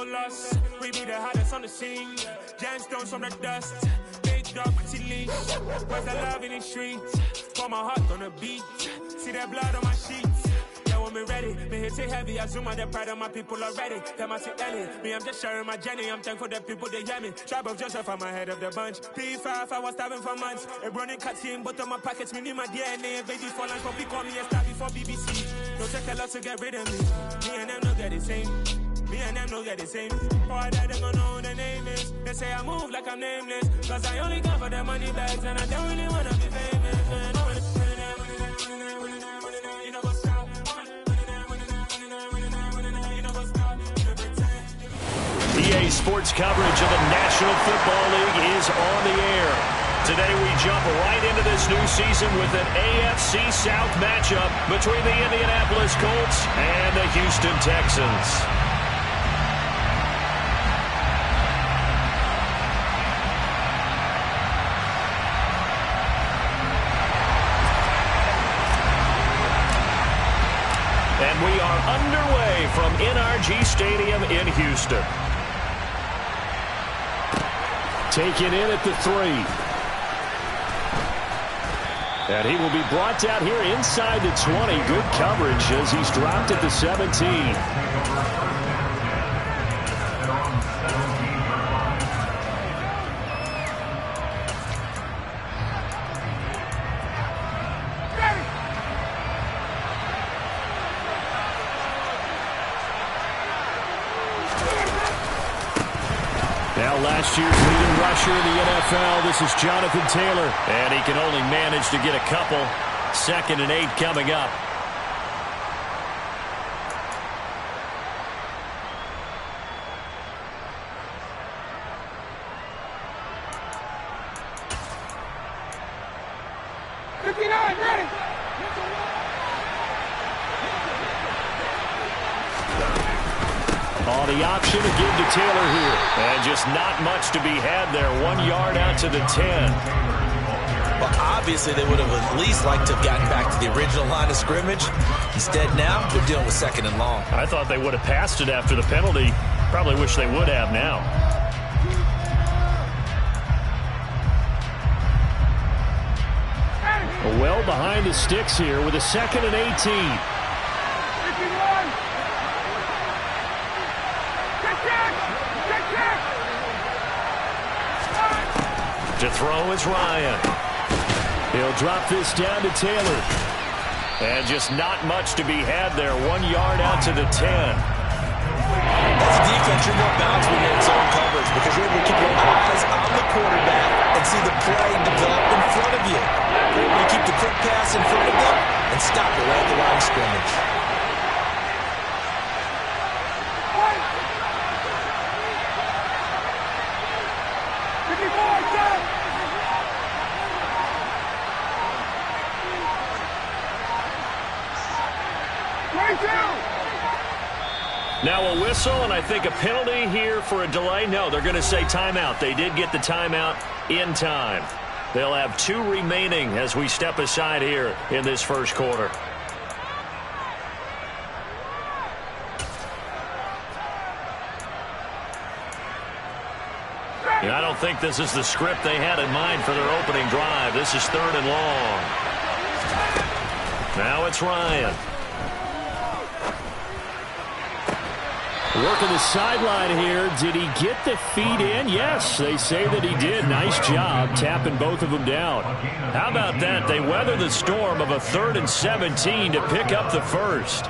told us we be the hottest on the scene. Gemstones from the dust, big dog, pretty leash. Where's the love in the streets? Pour my heart on the beat. See that blood on my sheets. Yeah, when me ready, me hit it heavy. I zoom on the pride of my people already. Them I see Ellie, me I'm just sharing my journey. I'm thankful that people they hear me. Tribe of Joseph, I'm ahead of the bunch. P5, I was starving for months. A running cut in, but on my pockets, me need my DNA. And baby for lunch, but we call me a star before BBC. Don't take a lot to get rid of me. Me and them don't get the same. Me and them don't get the same. Boy, that they gonna know who the name is. They say I move like I'm nameless. Cause I only come for the money bags. And I don't really wanna be famous. You know what's up. EA Sports coverage of the National Football League is on the air. Today we jump right into this new season with an AFC South matchup between the Indianapolis Colts and the Houston Texans. And we are underway from NRG Stadium in Houston. Taken in at the 3. And he will be brought down here inside the 20. Good coverage as he's dropped at the 17. Now last year's leading rusher in the NFL, this is Jonathan Taylor. And he can only manage to get a couple. 2nd and 8 coming up. On the option to give to Taylor here. And just not much to be had there. 1 yard out to the 10. Well, obviously they would have at least liked to have gotten back to the original line of scrimmage. Instead now, they're dealing with 2nd and long. I thought they would have passed it after the penalty. Probably wish they would have now. Well behind the sticks here with a 2nd and 18. To throw is Ryan. He'll drop this down to Taylor. And just not much to be had there. 1 yard out to the 10. As a defense, you're more balanced when you're in zone coverage because you're able to keep your eyes on the quarterback and see the play develop in front of you. You're able to keep the quick pass in front of them and stop it right at the line of scrimmage. Now a whistle, and I think a penalty here for a delay. No, they're going to say timeout. They did get the timeout in time. They'll have 2 remaining as we step aside here in this first quarter. And I don't think this is the script they had in mind for their opening drive. This is 3rd and long. Now it's Ryan. Working the sideline here. Did he get the feet in? Yes, they say that he did. Nice job tapping both of them down. How about that? They weather the storm of a 3rd and 17 to pick up the first.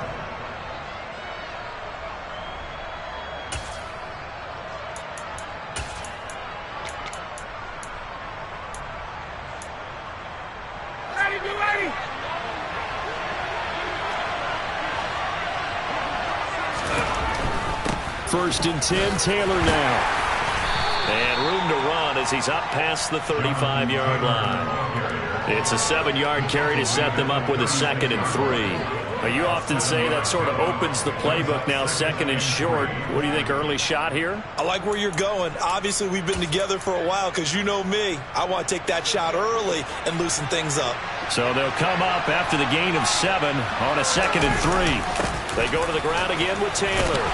First and 10, Taylor now. And room to run as he's up past the 35-yard line. It's a 7-yard carry to set them up with a 2nd and 3. Now, you often say that sort of opens the playbook now, 2nd and short. What do you think, early shot here? I like where you're going. Obviously, we've been together for a while because you know me. I want to take that shot early and loosen things up. So they'll come up after the gain of 7 on a 2nd and 3. They go to the ground again with Taylor.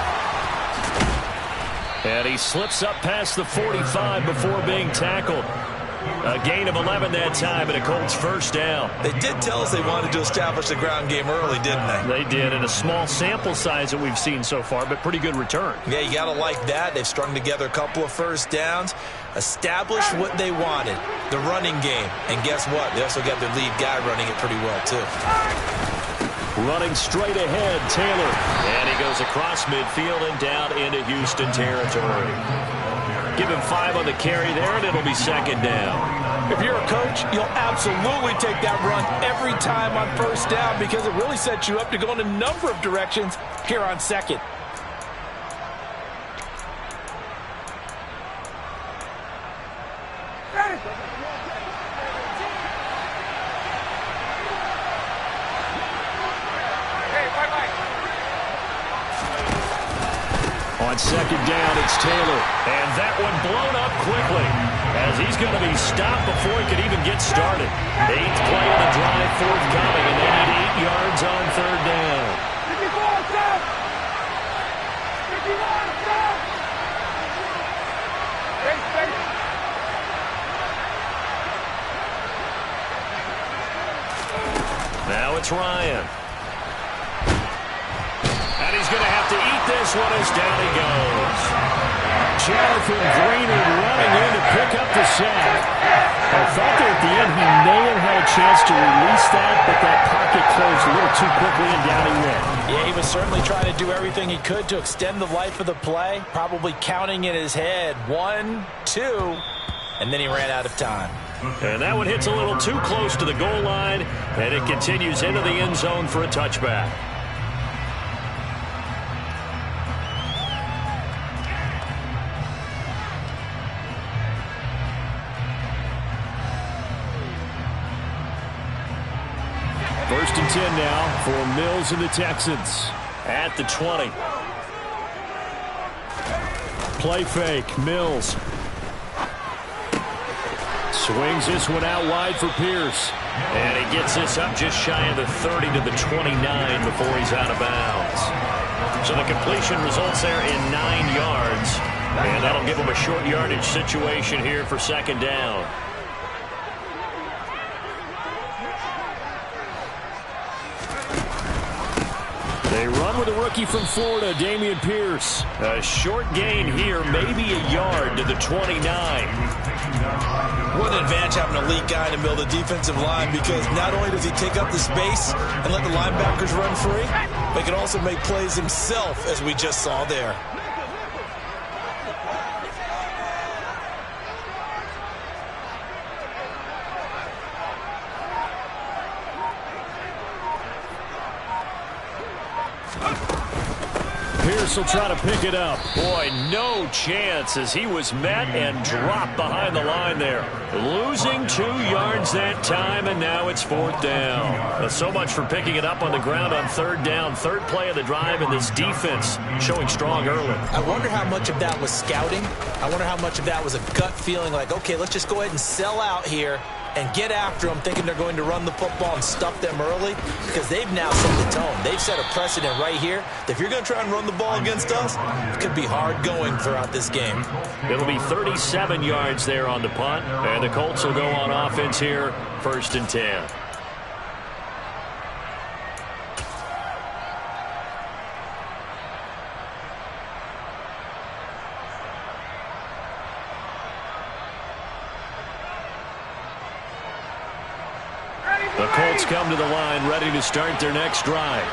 And he slips up past the 45 before being tackled. A gain of 11 that time and a Colts first down. They did tell us they wanted to establish the ground game early, didn't they? They did, in a small sample size that we've seen so far, but pretty good return. Yeah, you got to like that. They've strung together a couple of first downs, established what they wanted, the running game. And guess what? They also got their lead guy running it pretty well, too. Running straight ahead, Taylor. And he goes across midfield and down into Houston territory. Give him 5 on the carry there, and it'll be second down. If you're a coach, you'll absolutely take that run every time on first down because it really sets you up to go in a number of directions here on second. On second down, it's Taylor. And that one blown up quickly as he's going to be stopped before he could even get started. 8th play of the drive forthcoming, and they need 8 yards on third down. Now it's Ryan. And he's going to have to eat this one as down he goes. Jonathan Greenard running in to pick up the sack. I thought that at the end he may have had a chance to release that, but that pocket closed a little too quickly and down he went. Yeah, he was certainly trying to do everything he could to extend the life of the play, probably counting in his head 1, 2, and then he ran out of time. And that one hits a little too close to the goal line, and it continues into the end zone for a touchback. First and 10 now for Mills and the Texans at the 20. Play fake, Mills. Swings this one out wide for Pierce. And he gets this up just shy of the 30 to the 29 before he's out of bounds. So the completion results there in 9 yards. And that'll give him a short yardage situation here for second down. They run with a rookie from Florida, Dameon Pierce. A short gain here, maybe a yard to the 29. What an advantage having an elite guy in the middle of the defensive line, because not only does he take up the space and let the linebackers run free, but he can also make plays himself, as we just saw there. Pierce will try to pick it up. Boy, no chance as he was met and dropped behind the line there. Losing 2 yards that time, and now it's fourth down. So much for picking it up on the ground on third down. Third play of the drive, and this defense showing strong early. I wonder how much of that was scouting. I wonder how much of that was a gut feeling like, okay, let's just go ahead and sell out here and get after them, thinking they're going to run the football and stuff them early, because they've now set the tone. They've set a precedent right here that if you're going to try and run the ball against us, it could be hard going throughout this game. It'll be 37 yards there on the punt, and the Colts will go on offense here, first and 10. The Colts come to the line ready to start their next drive.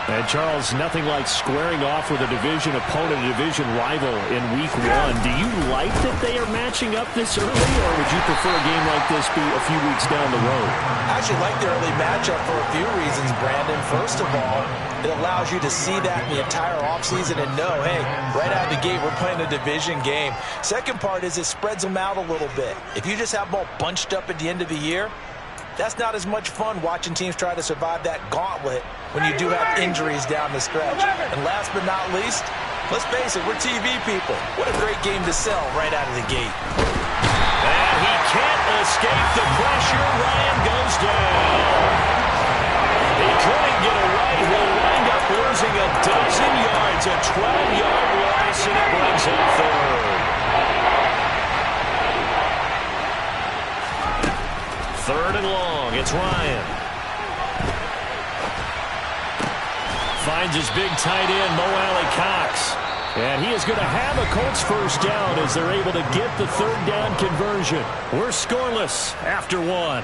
And, Charles, nothing like squaring off with a division opponent, a division rival in Week 1. Do you like that they are matching up this early, or would you prefer a game like this be a few weeks down the road? I actually like the early matchup for a few reasons, Brandon. First of all, it allows you to see that in the entire offseason and know, hey, right out of the gate, we're playing a division game. Second part is it spreads them out a little bit. If you just have them all bunched up at the end of the year, that's not as much fun watching teams try to survive that gauntlet when you do have injuries down the stretch. And last but not least, let's face it, we're TV people. What a great game to sell right out of the gate. And he can't escape the pressure. Ryan goes down. He couldn't get away. He'll wind up losing a dozen yards, a 12-yard loss, and it brings up third 3rd and long. It's Ryan. Finds his big tight end, Mo Alley-Cox. And he is going to have a Colts first down as they're able to get the 3rd down conversion. We're scoreless after 1.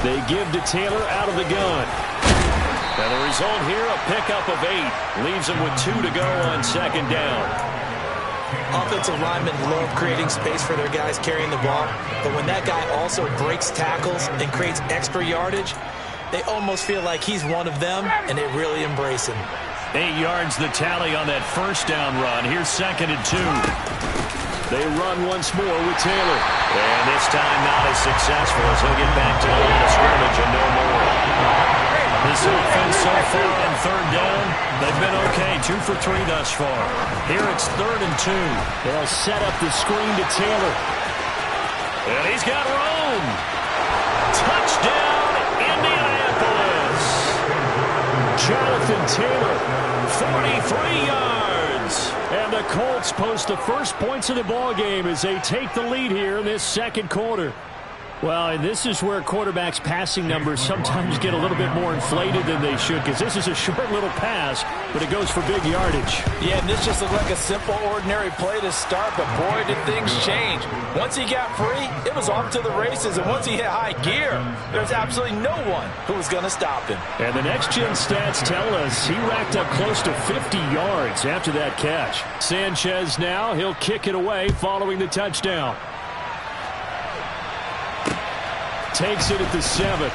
They give to Taylor out of the gun. And the result here, a pickup of 8. Leaves them with 2 to go on 2nd down. Offensive linemen love creating space for their guys carrying the ball. But when that guy also breaks tackles and creates extra yardage, they almost feel like he's one of them, and they really embrace him. 8 yards the tally on that first down run. Here's 2nd and 2. They run once more with Taylor. And this time not as successful as he'll get back to the line of scrimmage and no more. This offense so far on 3rd down, they've been okay. 2 for 3 thus far. Here it's 3rd and 2. They'll set up the screen to Taylor. And he's got room. Touchdown, Indianapolis. Jonathan Taylor, 43 yards. And the Colts post the first points of the ballgame as they take the lead here in this 2nd quarter. Well, and this is where quarterbacks' passing numbers sometimes get a little bit more inflated than they should, because this is a short little pass, but it goes for big yardage. Yeah, and this just looked like a simple, ordinary play to start, but boy, did things change. Once he got free, it was off to the races, and once he hit high gear, there's absolutely no one who was going to stop him. And the next-gen stats tell us he racked up close to 50 yards after that catch. Sanchez now, he'll kick it away following the touchdown. Takes it at the 7. Oh,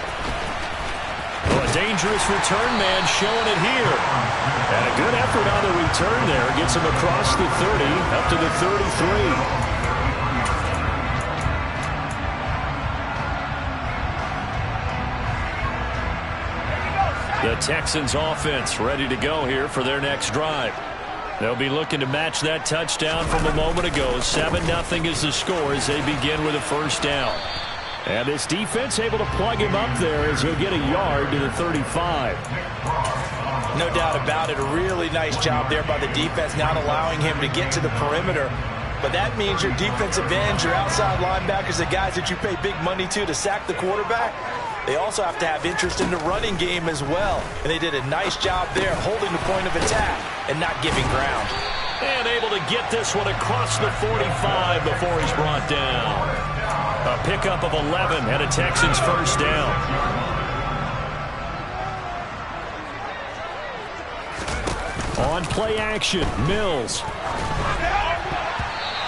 a dangerous return man showing it here. And a good effort on the return there. Gets him across the 30, up to the 33. The Texans offense ready to go here for their next drive. They'll be looking to match that touchdown from a moment ago. 7-0 is the score as they begin with a first down. And this defense able to plug him up there as he'll get a yard to the 35. No doubt about it. A really nice job there by the defense, not allowing him to get to the perimeter. But that means your defensive ends, your outside linebackers, the guys that you pay big money to sack the quarterback, they also have to have interest in the running game as well. And they did a nice job there holding the point of attack and not giving ground. And able to get this one across the 45 before he's brought down. A pickup of 11 and a Texans first down. On play action, Mills.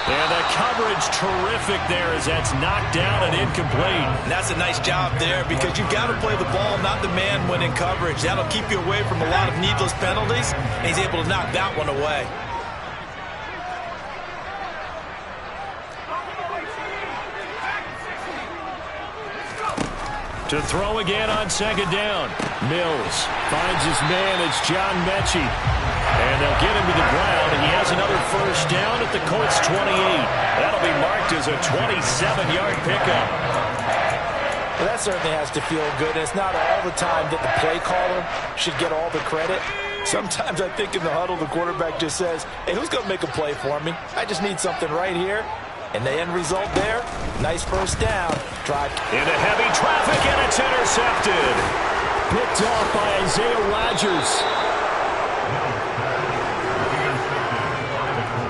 And the coverage terrific there as that's knocked down and incomplete. And that's a nice job there because you've got to play the ball, not the man when in coverage. That'll keep you away from a lot of needless penalties, and he's able to knock that one away. To throw again on 2nd down. Mills finds his man. It's John Mechie. And they'll get him to the ground, and he has another first down at the Colts 28. That'll be marked as a 27-yard pickup. Well, that certainly has to feel good. It's not all the time that the play caller should get all the credit. Sometimes I think in the huddle, the quarterback just says, hey, who's going to make a play for me? I just need something right here. And the end result there, nice first down. Drive into heavy traffic, and it's intercepted. Picked off by Isaiah Rodgers.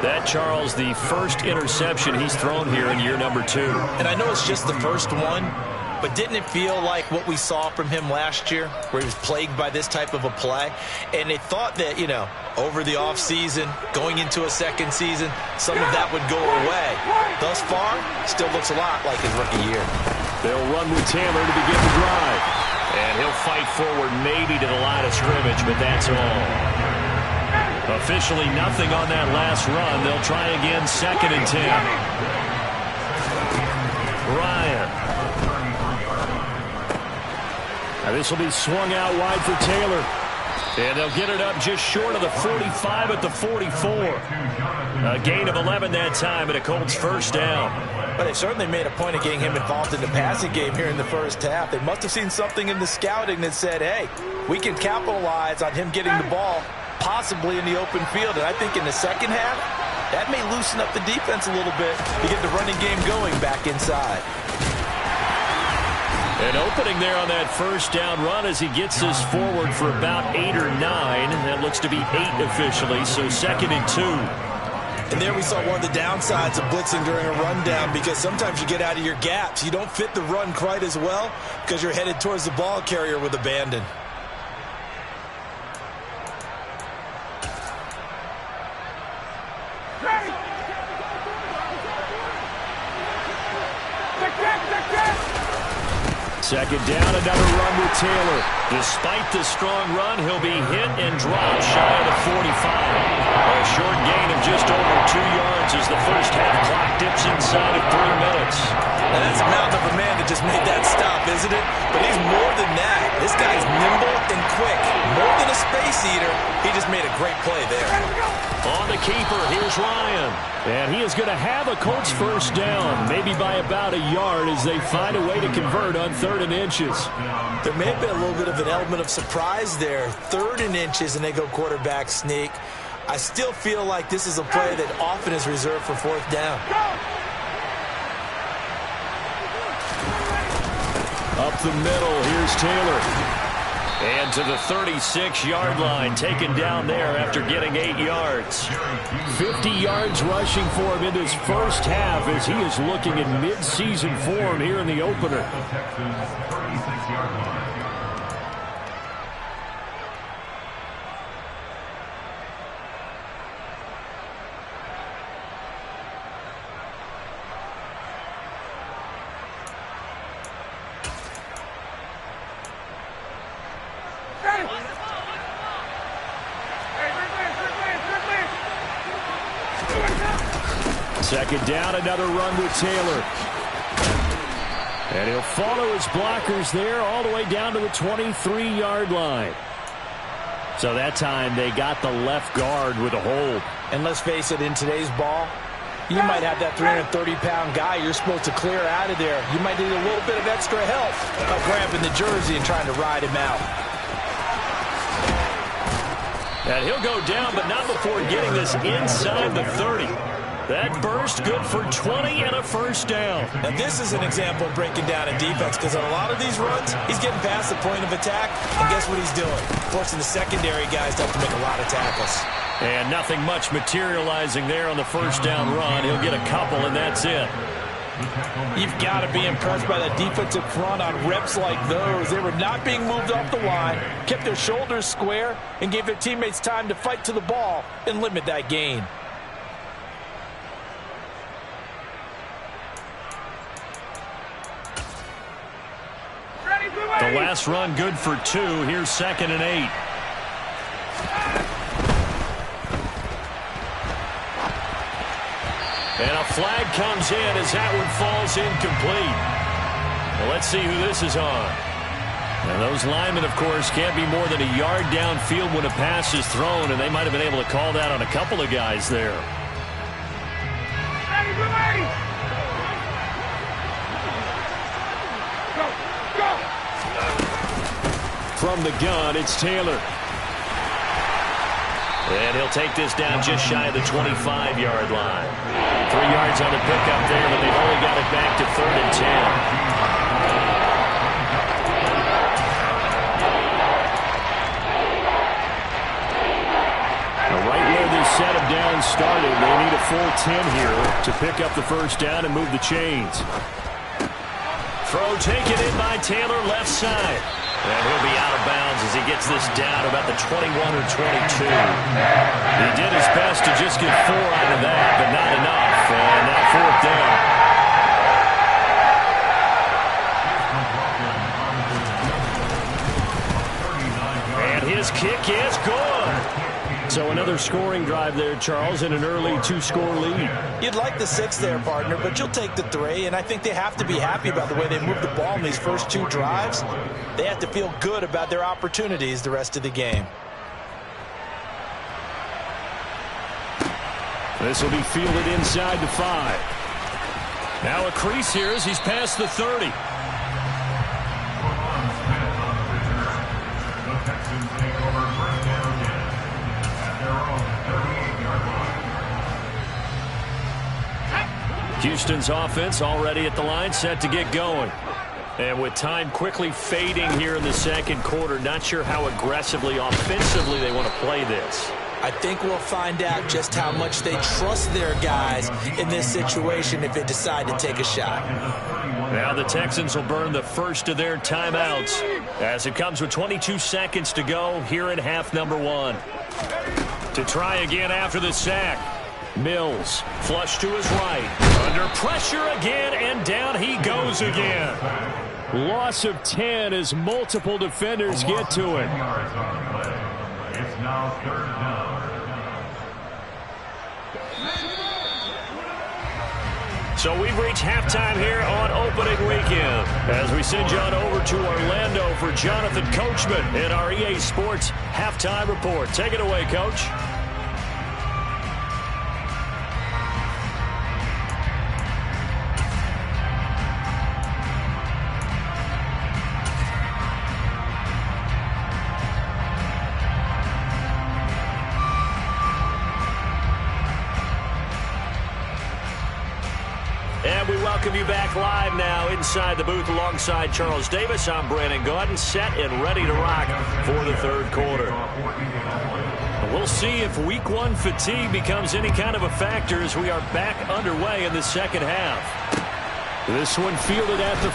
That, Charles, the first interception he's thrown here in year number 2. And I know it's just the first one, but didn't it feel like what we saw from him last year, where he was plagued by this type of a play? And they thought that, you know, over the offseason, going into a second season, some of that would go away. Thus far, still looks a lot like his rookie year. They'll run with Taylor to begin the drive. And he'll fight forward maybe to the line of scrimmage, but that's all. Officially nothing on that last run. They'll try again, 2nd and 10. Ryan. Now this will be swung out wide for Taylor. And they'll get it up just short of the 45 at the 44. A gain of 11 that time and a Colts first down. But they certainly made a point of getting him involved in the passing game here in the first half. They must have seen something in the scouting that said, hey, we can capitalize on him getting the ball possibly in the open field. And I think in the second half, that may loosen up the defense a little bit to get the running game going back inside. An opening there on that first down run as he gets us forward for about 8 or 9. That looks to be 8 officially, so 2nd and 2. And there we saw one of the downsides of blitzing during a rundown, because sometimes you get out of your gaps. You don't fit the run quite as well because you're headed towards the ball carrier with abandon. Second down, another run with Taylor. Despite the strong run, he'll be hit and dropped shy of the 45. A short gain of just over 2 yards as the first half clock dips inside of 3 minutes. Now that's a mountain of a man that just made that stop, isn't it? But he's more than that. This guy's nimble and quick. More than a space eater, he just made a great play there. On the keeper, here's Ryan. And he is going to have a Colts first down, maybe by about a yard as they find a way to convert on 3rd and inches. There may have been a little bit of an element of surprise there. 3rd and inches, and they go quarterback sneak. I still feel like this is a play that often is reserved for 4th down. Up the middle, here's Taylor. And to the 36-yard line, taken down there after getting 8 yards. 50 yards rushing for him in his first half as he is looking in mid-season form here in the opener. Second down, another run with Taylor. And he'll follow his blockers there all the way down to the 23-yard line. So that time they got the left guard with a hold. And let's face it, in today's ball, you might have that 330-pound guy you're supposed to clear out of there. You might need a little bit of extra help by grabbing the jersey and trying to ride him out. And he'll go down, but not before getting this inside the 30. That burst good for 20 and a first down. Now this is an example of breaking down a defense, because on a lot of these runs, he's getting past the point of attack, and guess what he's doing? Forcing the secondary guys to have to make a lot of tackles. And nothing much materializing there on the first down run. He'll get a couple, and that's it. You've got to be impressed by that defensive front on reps like those. They were not being moved off the line, kept their shoulders square, and gave their teammates time to fight to the ball and limit that gain. The last run good for 2. Here's 2nd and 8. And a flag comes in as that one falls incomplete. Well, let's see who this is on. And those linemen, of course, can't be more than a yard downfield when a pass is thrown, and they might have been able to call that on a couple of guys there. From the gun, it's Taylor. And he'll take this down just shy of the 25-yard line. 3 yards on the pickup there, but they've only got it back to 3rd and 10. Now, right where this set of downs started, they need a full 10 here to pick up the first down and move the chains. Throw taken in by Taylor, left side. And he'll be out of bounds as he gets this down about the 21 or 22. He did his best to just get 4 out of that, but not enough. And now 4th down. And his kick is good. So another scoring drive there, Charles, and an early 2-score lead. You'd like the 6 there, partner, but you'll take the 3, and I think they have to be happy about the way they moved the ball in these first 2 drives. They have to feel good about their opportunities the rest of the game. This will be fielded inside the 5. Now a crease here as he's past the 30. Houston's offense already at the line, set to get going. And with time quickly fading here in the second quarter, not sure how aggressively, offensively they want to play this. I think we'll find out just how much they trust their guys in this situation if they decide to take a shot. Now the Texans will burn the first of their timeouts as it comes with 22 seconds to go here in half number 1. To try again after the sack. Mills, flush to his right. Under pressure again, and down he goes again. Loss of 10 as multiple defenders get to it. It's now 3rd down. So we've reached halftime here on opening weekend as we send you on over to Orlando for Jonathan Coachman in our EA Sports Halftime Report. Take it away, Coach. And we welcome you back live now inside the booth alongside Charles Davis. I'm Brandon Gaudin, set and ready to rock for the third quarter. We'll see if week 1 fatigue becomes any kind of a factor as we are back underway in the second half. This one fielded at the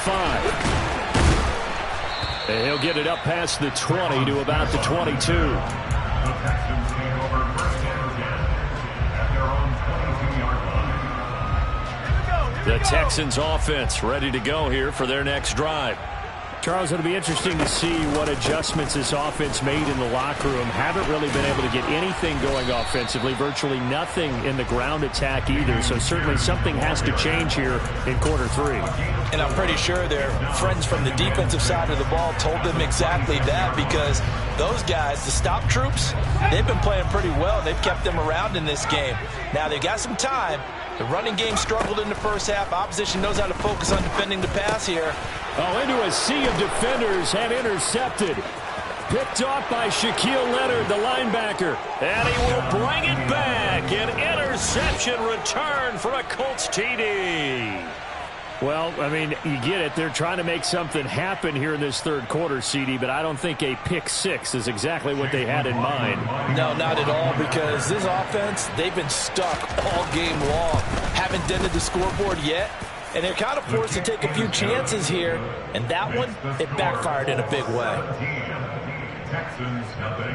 5. And he'll get it up past the 20 to about the 22. The Texans offense ready to go here for their next drive. Charles, it'll be interesting to see what adjustments this offense made in the locker room. Haven't really been able to get anything going offensively, virtually nothing in the ground attack either. So certainly something has to change here in quarter 3. And I'm pretty sure their friends from the defensive side of the ball told them exactly that, because those guys, the stop troops, they've been playing pretty well. They've kept them around in this game. Now they've got some time. The running game struggled in the first half. Opposition knows how to focus on defending the pass here. Oh, into a sea of defenders and intercepted. Picked off by Shaquille Leonard, the linebacker. And he will bring it back. An interception return for a Colts TD. Well, I mean, you get it. They're trying to make something happen here in this third quarter, CD, but I don't think a pick 6 is exactly what they had in mind. No, not at all, because this offense, they've been stuck all game long. Haven't dented the scoreboard yet, and they're kind of forced to take a few chances here, and that one, it backfired in a big way. Texans nothing.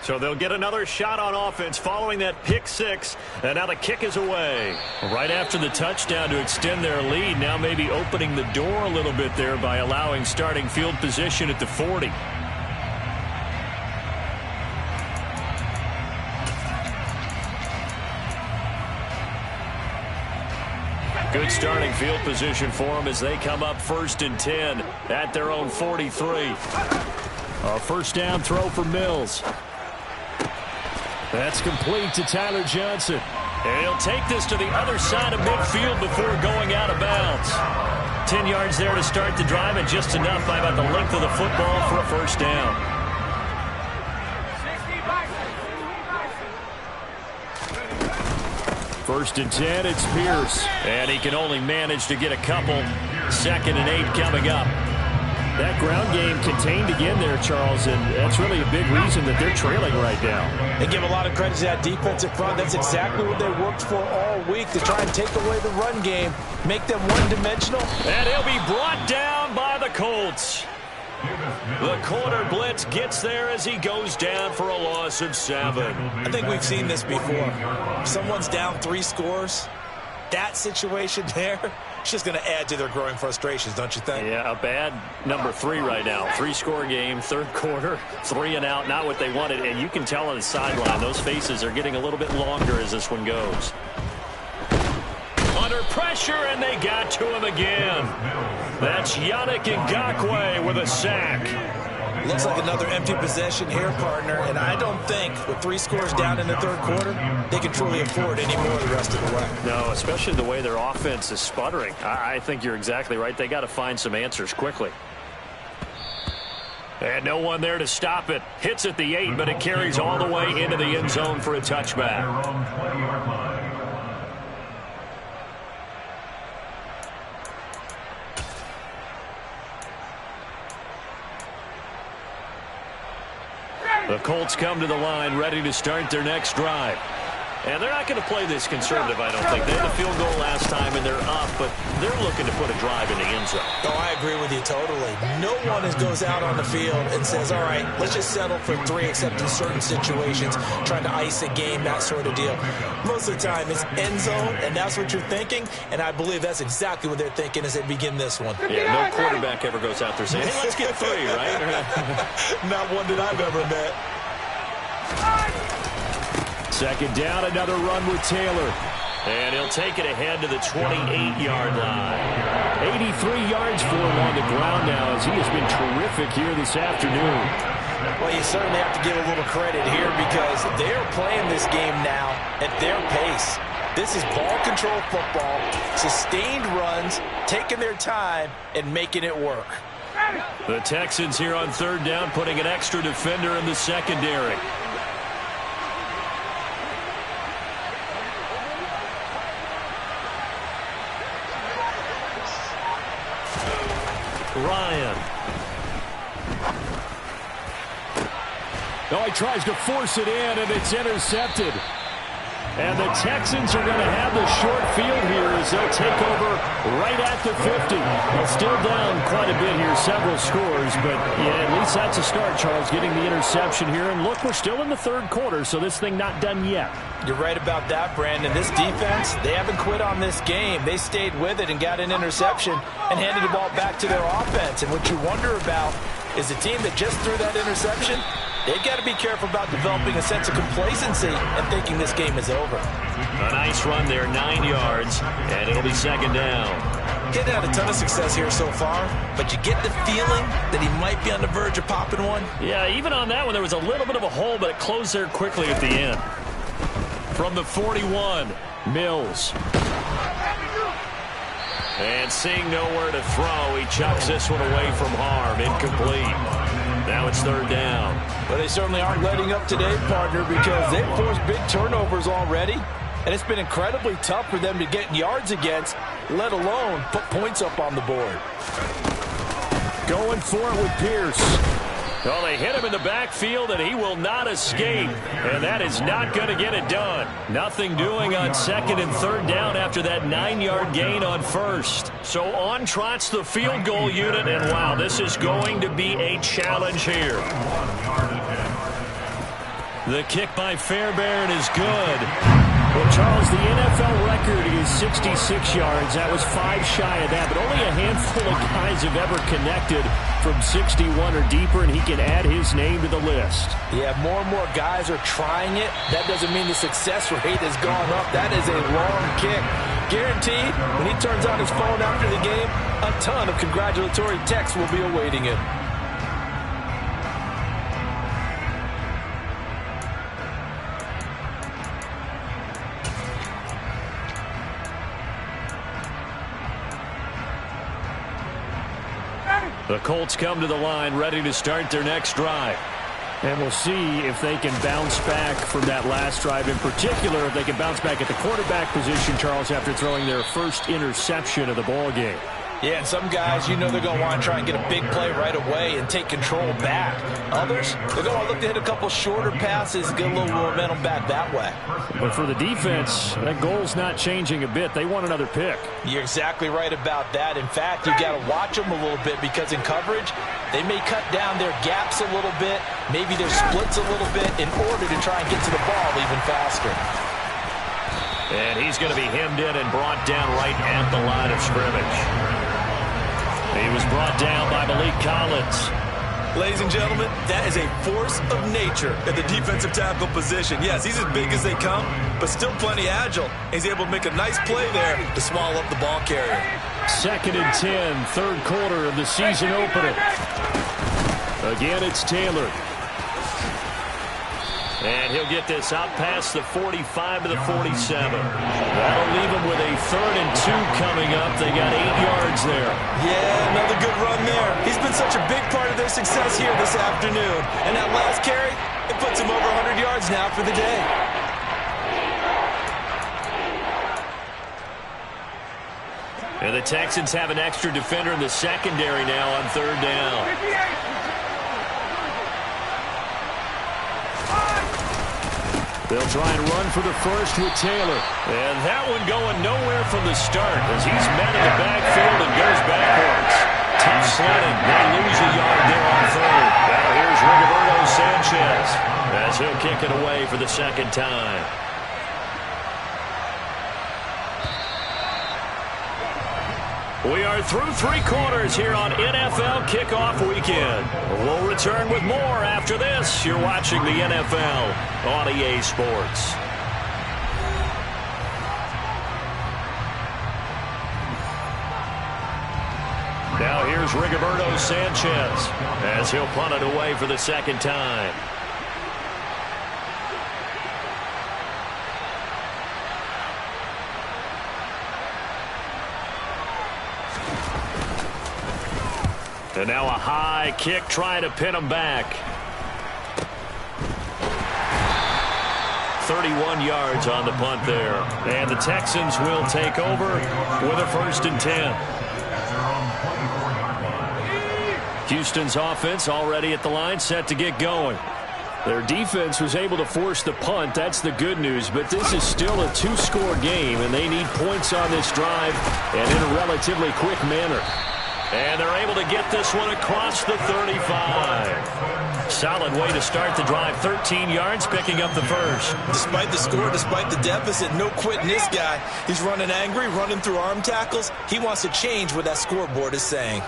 So they'll get another shot on offense following that pick 6. And now the kick is away. Right after the touchdown to extend their lead. Now maybe opening the door a little bit there by allowing starting field position at the 40. Good starting field position for them as they come up 1st and 10 at their own 43. A first down throw for Mills. That's complete to Tyler Johnson. And he'll take this to the other side of midfield before going out of bounds. 10 yards there to start the drive, and just enough by about the length of the football for a first down. First and 10, it's Pierce. And he can only manage to get a couple. 2nd and 8 coming up. That ground game contained again there, Charles, and that's really a big reason that they're trailing right now. They give a lot of credit to that defensive front. That's exactly what they worked for all week, to try and take away the run game, make them one-dimensional. And he'll be brought down by the Colts. The corner blitz gets there as he goes down for a loss of 7. I think we've seen this before. If someone's down 3 scores, that situation there, It's just going to add to their growing frustrations, don't you think? Yeah, a bad number 3 right now. 3-score game, third quarter, 3 and out, not what they wanted. And you can tell on the sideline, those faces are getting a little bit longer as this one goes. Under pressure, and they got to him again. That's Yannick Ngakoue with a sack. Looks like another empty possession here, partner, and I don't think with 3 scores down in the third quarter, they can truly afford any more the rest of the way. No, especially the way their offense is sputtering. I think you're exactly right. They got to find some answers quickly. And no one there to stop it. Hits at the 8, but it carries all the way into the end zone for a touchback. The Colts come to the line ready to start their next drive. And they're not going to play this conservative, I don't think. They had a field goal last time, and they're up, but they're looking to put a drive in the end zone. Oh, I agree with you totally. No one goes out on the field and says, all right, let's just settle for 3, except in certain situations, trying to ice a game, that sort of deal. Most of the time, it's end zone, and that's what you're thinking, and I believe that's exactly what they're thinking as they begin this one. Yeah, no quarterback ever goes out there saying, hey, let's get 3, right? Not one that I've ever met. Second down, another run with Taylor. And he'll take it ahead to the 28-yard line. 83 yards for him on the ground now as he has been terrific here this afternoon. Well, you certainly have to give a little credit here because they're playing this game now at their pace. This is ball control football, sustained runs, taking their time, and making it work. The Texans here on third down, putting an extra defender in the secondary. Ryan. Oh, he tries to force it in, and it's intercepted. And the Texans are going to have the short field here as they'll take over right at the 50. Well, still down quite a bit here, several scores, but yeah, at least that's a start, Charles, getting the interception here. And look, we're still in the third quarter, so this thing not done yet. You're right about that, Brandon. This defense, they haven't quit on this game. They stayed with it and got an interception and handed the ball back to their offense. And what you wonder about is the team that just threw that interception, they've got to be careful about developing a sense of complacency and thinking this game is over. A nice run there, 9 yards, and it'll be second down. He hasn't had a ton of success here so far, but you get the feeling that he might be on the verge of popping one. Yeah, even on that one, there was a little bit of a hole, but it closed there quickly at the end. From the 41, Mills. And seeing nowhere to throw, he chucks this one away from harm. Incomplete. Now it's third down. But they certainly aren't letting up today, partner, because they've forced big turnovers already. And it's been incredibly tough for them to get yards against, let alone put points up on the board. Going for it with Pierce. Well, they hit him in the backfield, and he will not escape. And that is not going to get it done. Nothing doing on second and third down after that 9-yard gain on first. So on trots the field goal unit, and wow, this is going to be a challenge here. The kick by Fairbairn is good. Well, Charles, the NFL record is 66 yards. That was 5 shy of that, but only a handful of guys have ever connected from 61 or deeper, and he can add his name to the list. Yeah, more and more guys are trying it. That doesn't mean the success rate has gone up. That is a long kick. Guaranteed, when he turns on his phone after the game, a ton of congratulatory texts will be awaiting him. The Colts come to the line ready to start their next drive. And we'll see if they can bounce back from that last drive. In particular, if they can bounce back at the quarterback position, Charles, after throwing their first interception of the ballgame. Yeah, and some guys, you know they're going to want to try and get a big play right away and take control back. Others, they're going to look to hit a couple shorter passes, get a little momentum back that way. But for the defense, that goal's not changing a bit. They want another pick. You're exactly right about that. In fact, you've got to watch them a little bit because in coverage, they may cut down their gaps a little bit, maybe their splits a little bit in order to try and get to the ball even faster. And he's going to be hemmed in and brought down right at the line of scrimmage. He was brought down by Malik Collins. Ladies and gentlemen, that is a force of nature at the defensive tackle position. Yes, he's as big as they come, but still plenty agile. He's able to make a nice play there to swallow up the ball carrier. 2nd and 10, third quarter of the season opener. Again, it's Taylor. And he'll get this out past the 45 to the 47. That'll leave him with a 3rd and 2 coming up. They got 8 yards there. Yeah, another good run there. He's been such a big part of their success here this afternoon. And that last carry, it puts him over 100 yards now for the day. And the Texans have an extra defender in the secondary now on 3rd down. They'll try and run for the first with Taylor. And that one going nowhere from the start as he's met in the backfield and goes backwards. Tough sledding. They lose a yard there on 3rd. Now here's Rigoberto Sanchez as he'll kick it away for the 2nd time. We are through 3 quarters here on NFL Kickoff Weekend. We'll return with more after this. You're watching the NFL on EA Sports. Now here's Rigoberto Sanchez as he'll punt it away for the 2nd time. And now a high kick trying to pin him back. 31 yards on the punt there. And the Texans will take over with a 1st and 10. Houston's offense already at the line, set to get going. Their defense was able to force the punt. That's the good news. But this is still a 2-score game, and they need points on this drive and in a relatively quick manner. And they're able to get this one across the 35. Solid way to start the drive. 13 yards, picking up the first. Despite the score, despite the deficit, no quitting this guy. He's running angry, running through arm tackles. He wants to change what that scoreboard is saying.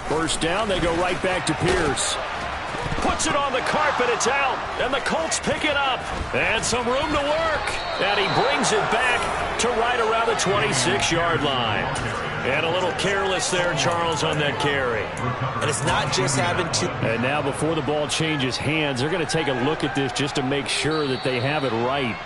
First down, they go right back to Pierce. Puts it on the carpet, it's out, and the Colts pick it up. And some room to work. And he brings it back to right around the 26-yard line. And a little careless there, Charles, on that carry. And it's not just having to... And now before the ball changes hands, they're going to take a look at this just to make sure that they have it right.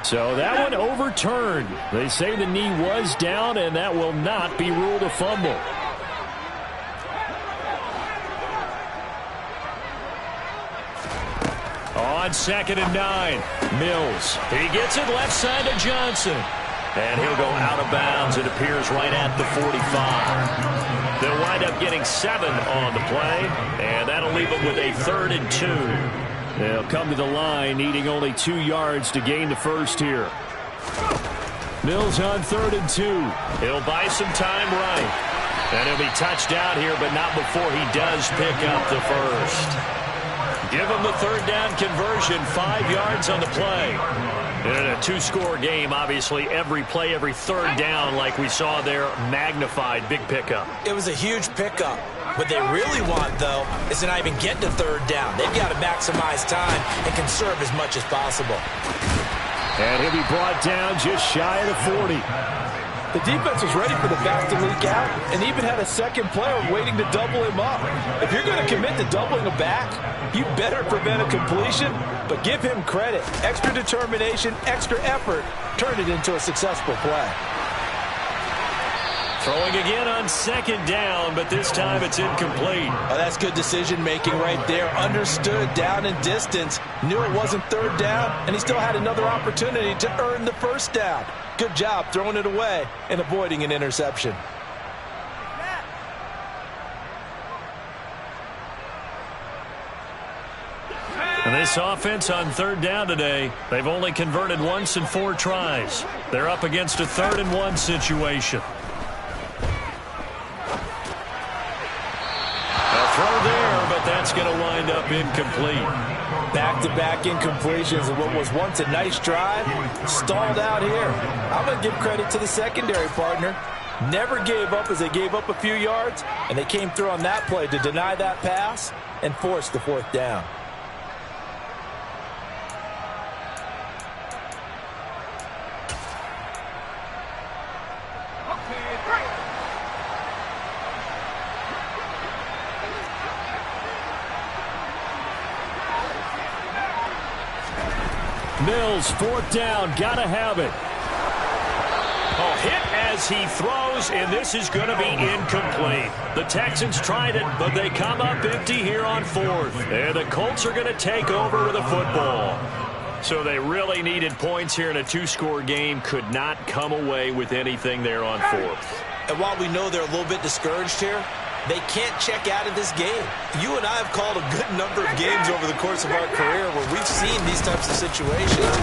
So that one overturned. They say the knee was down, and that will not be ruled a fumble. On 2nd and 9, Mills. He gets it left side to Johnson. And he'll go out of bounds. It appears right at the 45. They'll wind up getting 7 on the play, and that'll leave them with a 3rd and 2. They'll come to the line, needing only 2 yards to gain the first here. Mills on 3rd and 2. He'll buy some time right. And he'll be touched out here, but not before he does pick up the first. Give him the 3rd down conversion, 5 yards on the play. And in a 2-score game, obviously, every play, every 3rd down, like we saw there, magnified, big pickup. It was a huge pickup. What they really want, though, is to not even get to 3rd down. They've got to maximize time and conserve as much as possible. And he'll be brought down just shy of the 40. The defense was ready for the back to leak out and even had a second player waiting to double him up. If you're going to commit to doubling a back, you better prevent a completion, but give him credit. Extra determination, extra effort turned it into a successful play. Throwing again on 2nd down, but this time it's incomplete. Oh, that's good decision-making right there. Understood down and distance. Knew it wasn't 3rd down, and he still had another opportunity to earn the 1st down. Good job throwing it away and avoiding an interception. And this offense on 3rd down today, they've only converted once in 4 tries. They're up against a 3rd and 1 situation. it's going to wind up incomplete. Back-to-back incompletions of what was once a nice drive, stalled out here. I'm going to give credit to the secondary partner. Never gave up as they gave up a few yards, and they came through on that play to deny that pass and force the fourth down. Mills, fourth down, gotta have it. Oh, hit as he throws, and this is going to be incomplete. The Texans tried it, but they come up empty here on fourth. And the Colts are going to take over with a football. So they really needed points here in a two-score game. Could not come away with anything there on fourth. And while we know they're a little bit discouraged here, they can't check out of this game. You and I have called a good number of games over the course of our career where we've seen these types of situations.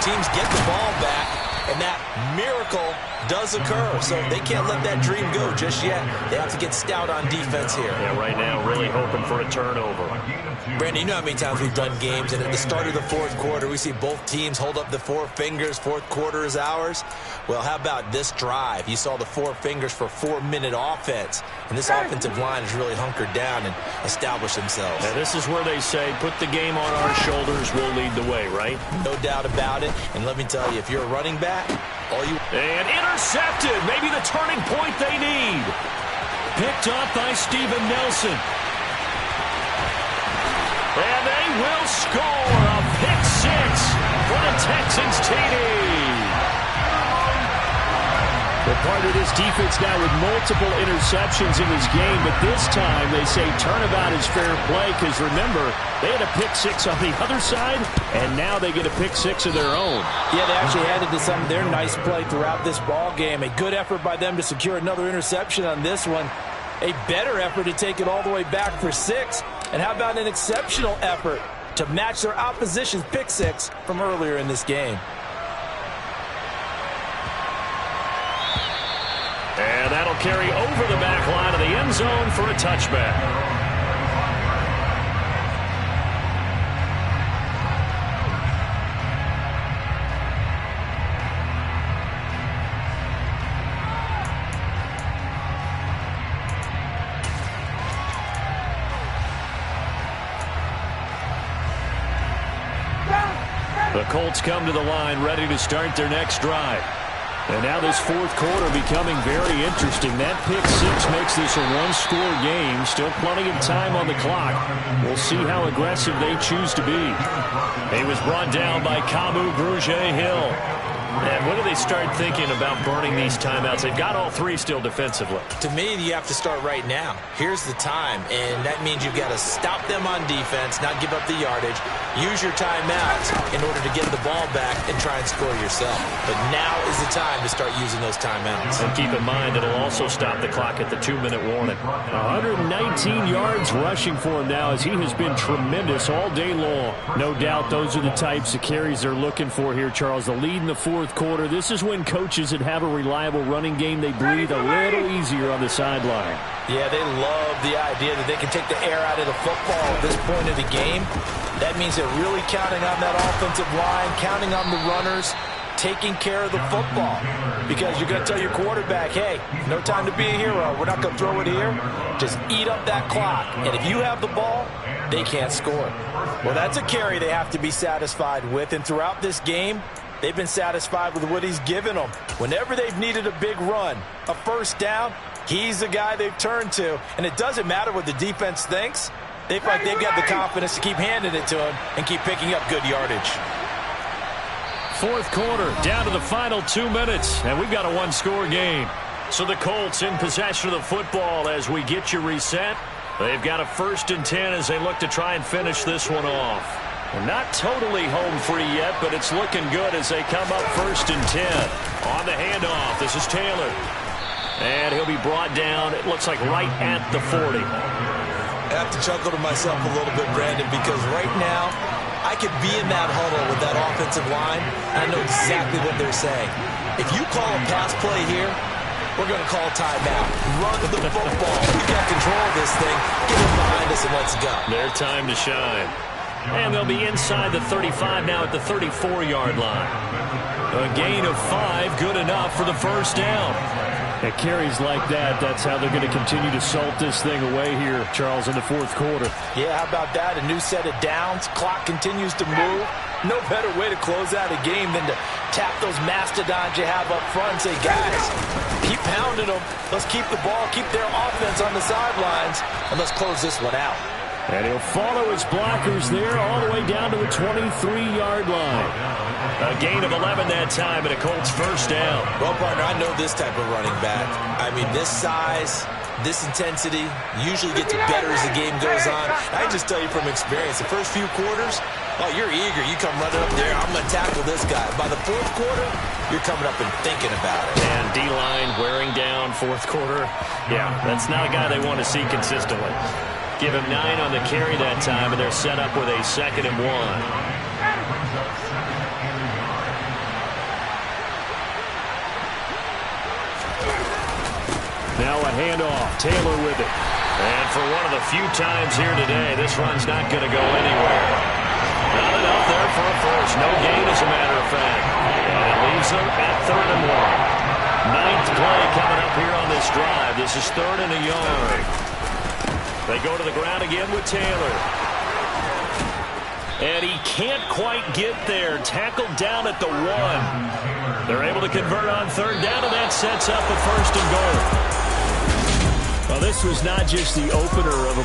Teams get the ball back, and that miracle does occur. So they can't let that dream go just yet. They have to get stout on defense here. Yeah, right now really hoping for a turnover. Brandon, you know how many times we've done games, and at the start of the fourth quarter, we see both teams hold up the four fingers, fourth quarter is ours. Well, how about this drive? You saw the four fingers for 4-minute offense, and this offensive line has really hunkered down and established themselves. Now, this is where they say, put the game on our shoulders, we'll lead the way, right? No doubt about it, and let me tell you, if you're a running back, And intercepted, maybe the turning point they need. Picked up by Steven Nelson. And they will score a pick six for the Texans TD. Well, part of this defense now with multiple interceptions in this game, but this time they say turnabout is fair play because, remember, they had a pick six on the other side, and now they get a pick six of their own. Yeah, they actually added to some of their nice play throughout this ball game. A good effort by them to secure another interception on this one. A better effort to take it all the way back for six. And how about an exceptional effort to match their opposition's pick six from earlier in this game? And that'll carry over the back line of the end zone for a touchback. The Colts come to the line ready to start their next drive. And now this fourth quarter becoming very interesting. That pick six makes this a one-score game. Still plenty of time on the clock. We'll see how aggressive they choose to be. He was brought down by Kamu Grugier-Hill. And when do they start thinking about burning these timeouts? They've got all three still defensively. To me, you have to start right now. Here's the time, and that means you've got to stop them on defense, not give up the yardage, use your timeouts in order to get the ball back and try and score yourself. But now is the time to start using those timeouts. And keep in mind, it'll also stop the clock at the 2-minute warning. 119 yards rushing for him now as he has been tremendous all day long. No doubt those are the types of carries they're looking for here, Charles. The lead in the fourth quarter. This is when coaches that have a reliable running game, they breathe a little easier on the sideline. Yeah, they love the idea that they can take the air out of the football at this point of the game. That means they're really counting on that offensive line, counting on the runners, taking care of the football. Because you're going to tell your quarterback, hey, no time to be a hero. We're not going to throw it here. Just eat up that clock. And if you have the ball, they can't score. Well, that's a carry they have to be satisfied with. And throughout this game, they've been satisfied with what he's given them. Whenever they've needed a big run, a first down, he's the guy they've turned to. And it doesn't matter what the defense thinks. They feel like they've got the confidence to keep handing it to him and keep picking up good yardage. Fourth quarter, down to the final 2 minutes, and we've got a one-score game. So the Colts in possession of the football as we get you reset. They've got a 1st and 10 as they look to try and finish this one off. They're not totally home free yet, but it's looking good as they come up 1st and 10. On the handoff, this is Taylor. And he'll be brought down, it looks like right at the 40. I have to chuckle to myself a little bit, Brandon, because right now I could be in that huddle with that offensive line, and I know exactly what they're saying. If you call a pass play here, We're going to call timeout. Run the football. We got control of this thing. Get it behind us and let's go. Their time to shine. And they'll be inside the 35 now at the 34-yard line. A gain of 5, good enough for the first down. At carries like that, that's how they're going to continue to salt this thing away here, Charles, in the fourth quarter. Yeah, how about that? A new set of downs. Clock continues to move. No better way to close out a game than to tap those mastodons you have up front and say, guys, keep pounding them. Let's keep the ball, keep their offense on the sidelines, and let's close this one out. And he'll follow his blockers there all the way down to the 23-yard line. A gain of 11 that time and a Colts first down. Well, partner, I know this type of running back. I mean, this size, this intensity usually gets better as the game goes on. I can just tell you from experience, the first few quarters, oh, you're eager. You come running up there, I'm going to tackle this guy. By the fourth quarter, you're coming up and thinking about it. And D-line wearing down fourth quarter. Yeah, that's not a guy they want to see consistently. Give him 9 on the carry that time, and they're set up with a 2nd and 1. Now a handoff. Taylor with it. And for one of the few times here today, this run's not going to go anywhere. Not enough there for a first. No gain, as a matter of fact. And it leaves them at 3rd and 1. 9th play coming up here on this drive. This is 3rd and a yard. They go to the ground again with Taylor. And he can't quite get there. Tackled down at the 1. They're able to convert on 3rd down, and that sets up a 1st and goal. Well, this was not just the opener of a